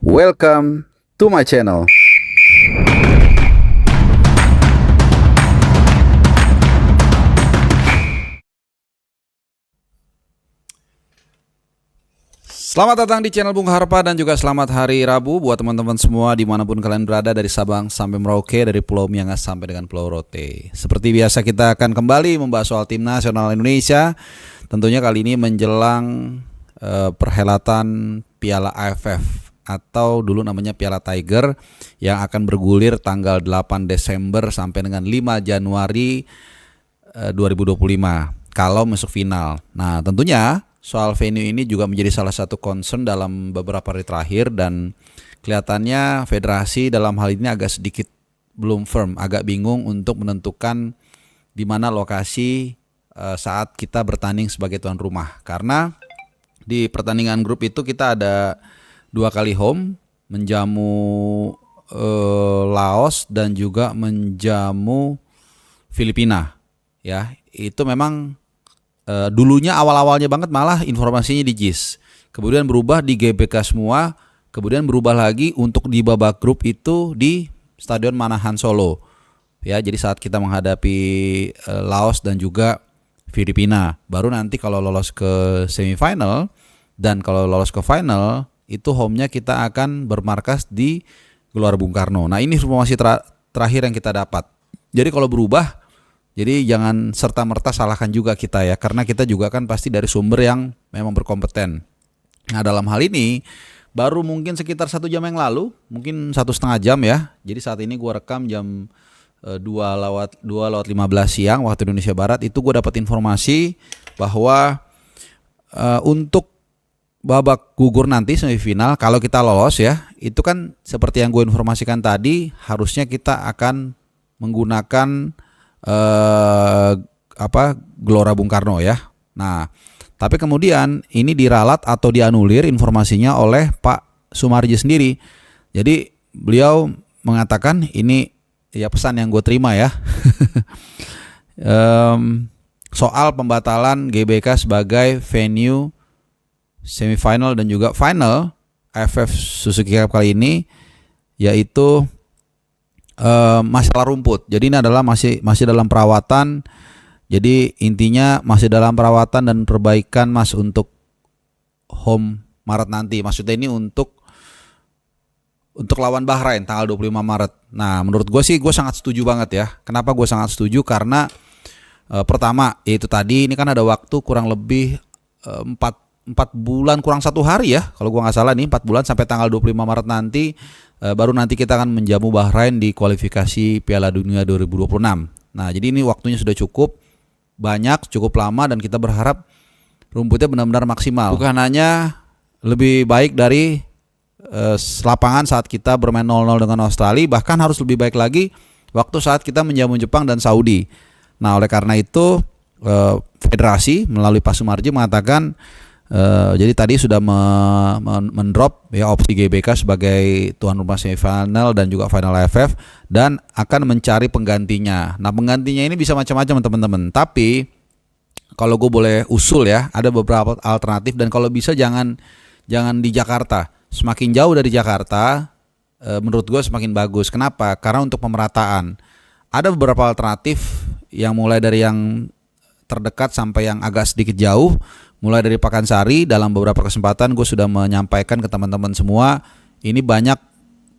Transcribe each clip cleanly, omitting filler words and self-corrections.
Welcome to my channel. Selamat datang di channel Bung Harpa dan juga selamat hari Rabu buat teman-teman semua dimanapun kalian berada, dari Sabang sampai Merauke, dari Pulau Miangas sampai dengan Pulau Rote. Seperti biasa kita akan kembali membahas soal tim nasional Indonesia. Tentunya kali ini menjelang perhelatan Piala AFF atau dulu namanya Piala Tiger yang akan bergulir tanggal 8 Desember sampai dengan 5 Januari 2025 kalau masuk final. Nah, tentunya soal venue ini juga menjadi salah satu concern dalam beberapa hari terakhir dan kelihatannya federasi dalam hal ini agak sedikit belum firm, agak bingung untuk menentukan di mana lokasi saat kita bertanding sebagai tuan rumah. Karena di pertandingan grup itu kita ada 2 kali home, menjamu Laos dan juga menjamu Filipina. Ya, itu memang dulunya awal-awalnya banget malah informasinya di JIS, kemudian berubah di GBK semua, kemudian berubah lagi untuk di babak grup itu di Stadion Manahan Solo. Ya, jadi saat kita menghadapi Laos dan juga Filipina, baru nanti kalau lolos ke semifinal dan kalau lolos ke final itu home-nya kita akan bermarkas di Gelora Bung Karno. Nah, ini informasi terakhir yang kita dapat. Jadi kalau berubah, jadi jangan serta-merta salahkan juga kita ya, karena kita juga kan pasti dari sumber yang memang berkompeten. Nah, dalam hal ini baru mungkin sekitar 1 jam yang lalu, mungkin 1,5 jam ya. Jadi saat ini gue rekam jam 2:15 siang waktu Indonesia Barat. Itu gue dapat informasi bahwa untuk babak gugur nanti semifinal kalau kita lolos ya, itu kan seperti yang gue informasikan tadi, harusnya kita akan menggunakan Gelora Bung Karno ya. Nah, tapi kemudian ini diralat atau dianulir informasinya oleh Pak Sumarji sendiri. Jadi beliau mengatakan, ini ya pesan yang gue terima ya, soal pembatalan GBK sebagai venue semifinal dan juga final AFF Suzuki Cup kali ini, yaitu masalah rumput. Jadi ini adalah masih dalam perawatan. Jadi intinya masih dalam perawatan dan perbaikan Mas untuk home Maret nanti. Maksudnya ini untuk lawan Bahrain tanggal 25 Maret. Nah, menurut gue sih gue sangat setuju banget ya. Kenapa gue sangat setuju? Karena pertama yaitu tadi ini kan ada waktu kurang lebih 4 bulan kurang 1 hari ya, kalau gue nggak salah nih, 4 bulan sampai tanggal 25 Maret nanti. Baru nanti kita akan menjamu Bahrain di kualifikasi Piala Dunia 2026. Nah, jadi ini waktunya sudah cukup banyak, cukup lama, dan kita berharap rumputnya benar-benar maksimal. Bukan hanya lebih baik dari lapangan saat kita bermain 0-0 dengan Australia, bahkan harus lebih baik lagi waktu saat kita menjamu Jepang dan Saudi. Nah, oleh karena itu federasi melalui Pak Sumarji mengatakan, jadi tadi sudah mendrop ya opsi GBK sebagai tuan rumah semifinal dan juga final AFF, dan akan mencari penggantinya. Nah, penggantinya ini bisa macam-macam teman-teman. Tapi kalau gue boleh usul ya, ada beberapa alternatif, dan kalau bisa jangan di Jakarta. Semakin jauh dari Jakarta, menurut gue semakin bagus. Kenapa? Karena untuk pemerataan ada beberapa alternatif, yang mulai dari yang terdekat sampai yang agak sedikit jauh. Mulai dari Pakansari, dalam beberapa kesempatan gue sudah menyampaikan ke teman-teman semua, ini banyak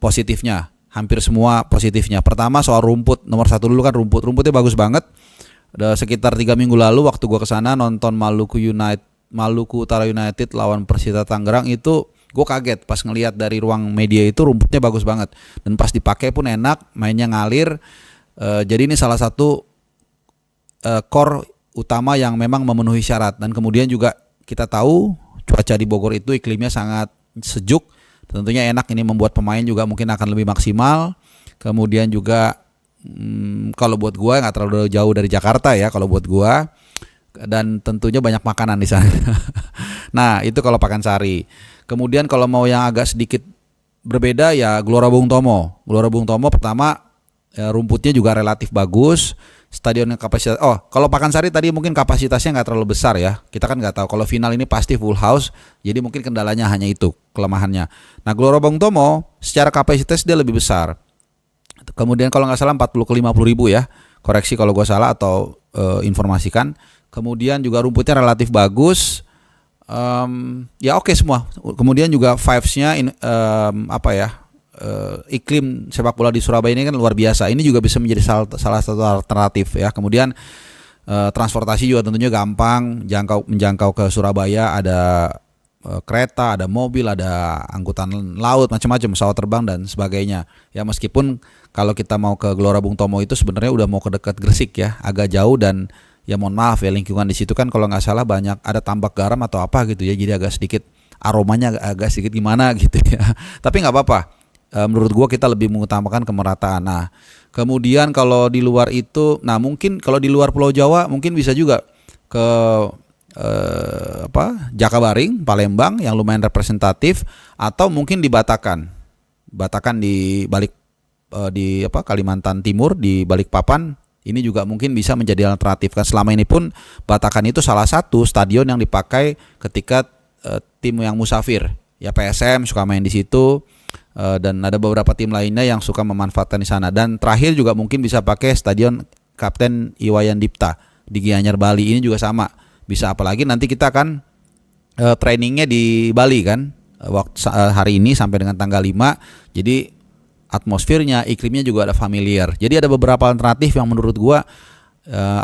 positifnya, hampir semua positifnya. Pertama soal rumput, nomor 1 dulu kan rumputnya bagus banget. Sekitar 3 minggu lalu waktu gue kesana nonton Maluku Utara United lawan Persita Tangerang, itu gue kaget pas ngelihat dari ruang media itu rumputnya bagus banget, dan pas dipakai pun enak, mainnya ngalir. Jadi ini salah satu core utama yang memang memenuhi syarat. Dan kemudian juga kita tahu cuaca di Bogor itu iklimnya sangat sejuk, tentunya enak, ini membuat pemain juga mungkin akan lebih maksimal. Kemudian juga kalau buat gua nggak terlalu jauh dari Jakarta ya kalau buat gua, dan tentunya banyak makanan di sana. Nah, itu kalau Pakansari. Kemudian kalau mau yang agak sedikit berbeda ya Gelora Bung Tomo. Gelora Bung Tomo pertama rumputnya juga relatif bagus. Stadionnya kapasitas, kalau Pakansari tadi mungkin kapasitasnya nggak terlalu besar ya. Kita kan nggak tahu. Kalau final ini pasti full house, jadi mungkin kendalanya hanya itu kelemahannya. Nah, Gelora Bung Tomo secara kapasitas dia lebih besar. Kemudian kalau nggak salah 40 ke 50 ribu ya. Koreksi kalau gue salah atau informasikan. Kemudian juga rumputnya relatif bagus. Ya oke semua. Kemudian juga vibes-nya iklim sepak bola di Surabaya ini kan luar biasa. Ini juga bisa menjadi salah satu alternatif ya. Kemudian transportasi juga tentunya gampang, menjangkau ke Surabaya, ada kereta, ada mobil, ada angkutan laut, macam-macam, pesawat terbang dan sebagainya. Ya meskipun kalau kita mau ke Gelora Bung Tomo itu sebenarnya udah mau ke dekat Gresik ya, agak jauh dan ya mohon maaf ya lingkungan di situ kan kalau nggak salah banyak ada tambak garam atau apa gitu ya, jadi agak sedikit aromanya agak sedikit gimana gitu ya. Tapi nggak apa-apa. Menurut gua kita lebih mengutamakan kemerataan. Nah, kemudian kalau di luar itu, nah mungkin kalau di luar Pulau Jawa mungkin bisa juga ke Jakabaring, Palembang yang lumayan representatif, atau mungkin di Batakan. Batakan di balik Kalimantan Timur di Balikpapan. Ini juga mungkin bisa menjadi alternatif kan. Selama ini pun Batakan itu salah satu stadion yang dipakai ketika tim yang musafir. Ya PSM suka main di situ. Dan ada beberapa tim lainnya yang suka memanfaatkan di sana. Dan terakhir juga mungkin bisa pakai stadion Kapten Iwayan Dipta di Gianyar Bali. Ini juga sama, bisa, apalagi nanti kita akan trainingnya di Bali kan, waktu hari ini sampai dengan tanggal 5. Jadi atmosfernya, iklimnya juga ada familiar. Jadi ada beberapa alternatif yang menurut gua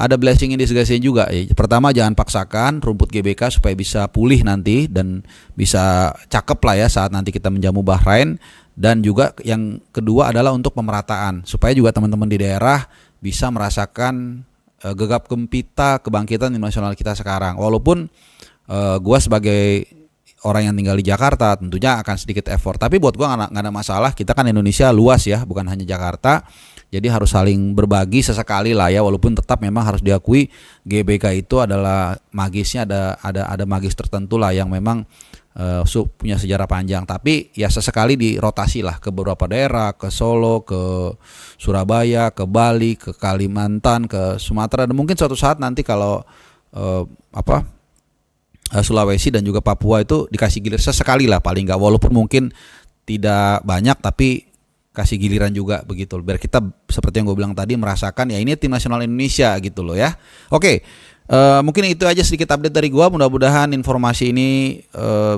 ada blessing in disguise juga. Pertama, jangan paksakan rumput GBK supaya bisa pulih nanti dan bisa cakep lah ya saat nanti kita menjamu Bahrain. Dan juga yang kedua adalah untuk pemerataan supaya juga teman-teman di daerah bisa merasakan gegap gempita kebangkitan tim nasional kita sekarang. Walaupun gua sebagai orang yang tinggal di Jakarta tentunya akan sedikit effort, tapi buat gua nggak ada masalah. Kita kan Indonesia luas ya, bukan hanya Jakarta. Jadi harus saling berbagi sesekali lah ya, walaupun tetap memang harus diakui GBK itu adalah magisnya, ada magis tertentu lah yang memang punya sejarah panjang. Tapi ya sesekali dirotasi lah ke beberapa daerah, ke Solo, ke Surabaya, ke Bali, ke Kalimantan, ke Sumatera, dan mungkin suatu saat nanti kalau Sulawesi dan juga Papua itu dikasih giliran sesekali lah paling nggak, walaupun mungkin tidak banyak tapi kasih giliran juga begitu, biar kita seperti yang gue bilang tadi merasakan ya ini tim nasional Indonesia gitu loh ya. Oke, mungkin itu aja sedikit update dari gue. Mudah-mudahan informasi ini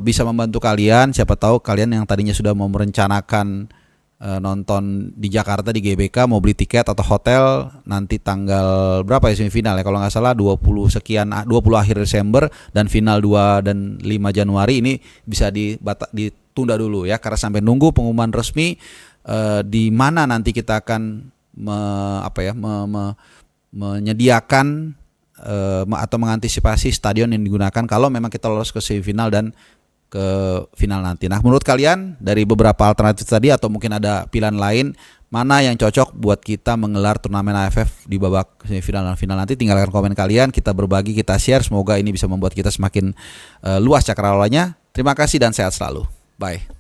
bisa membantu kalian. Siapa tahu kalian yang tadinya sudah mau merencanakan nonton di Jakarta di GBK, mau beli tiket atau hotel nanti tanggal berapa ya semifinal ya, kalau nggak salah 20 akhir Desember dan final 2 dan 5 Januari ini bisa ditunda dulu ya, karena sampai nunggu pengumuman resmi di mana nanti kita akan menyediakan atau mengantisipasi stadion yang digunakan kalau memang kita lolos ke semifinal dan ke final nanti. Nah, menurut kalian dari beberapa alternatif tadi atau mungkin ada pilihan lain, mana yang cocok buat kita menggelar turnamen AFF di babak semifinal dan final nanti? Tinggalkan komen kalian, kita berbagi, kita share. Semoga ini bisa membuat kita semakin luas cakrawalanya. Terima kasih dan sehat selalu. Bye.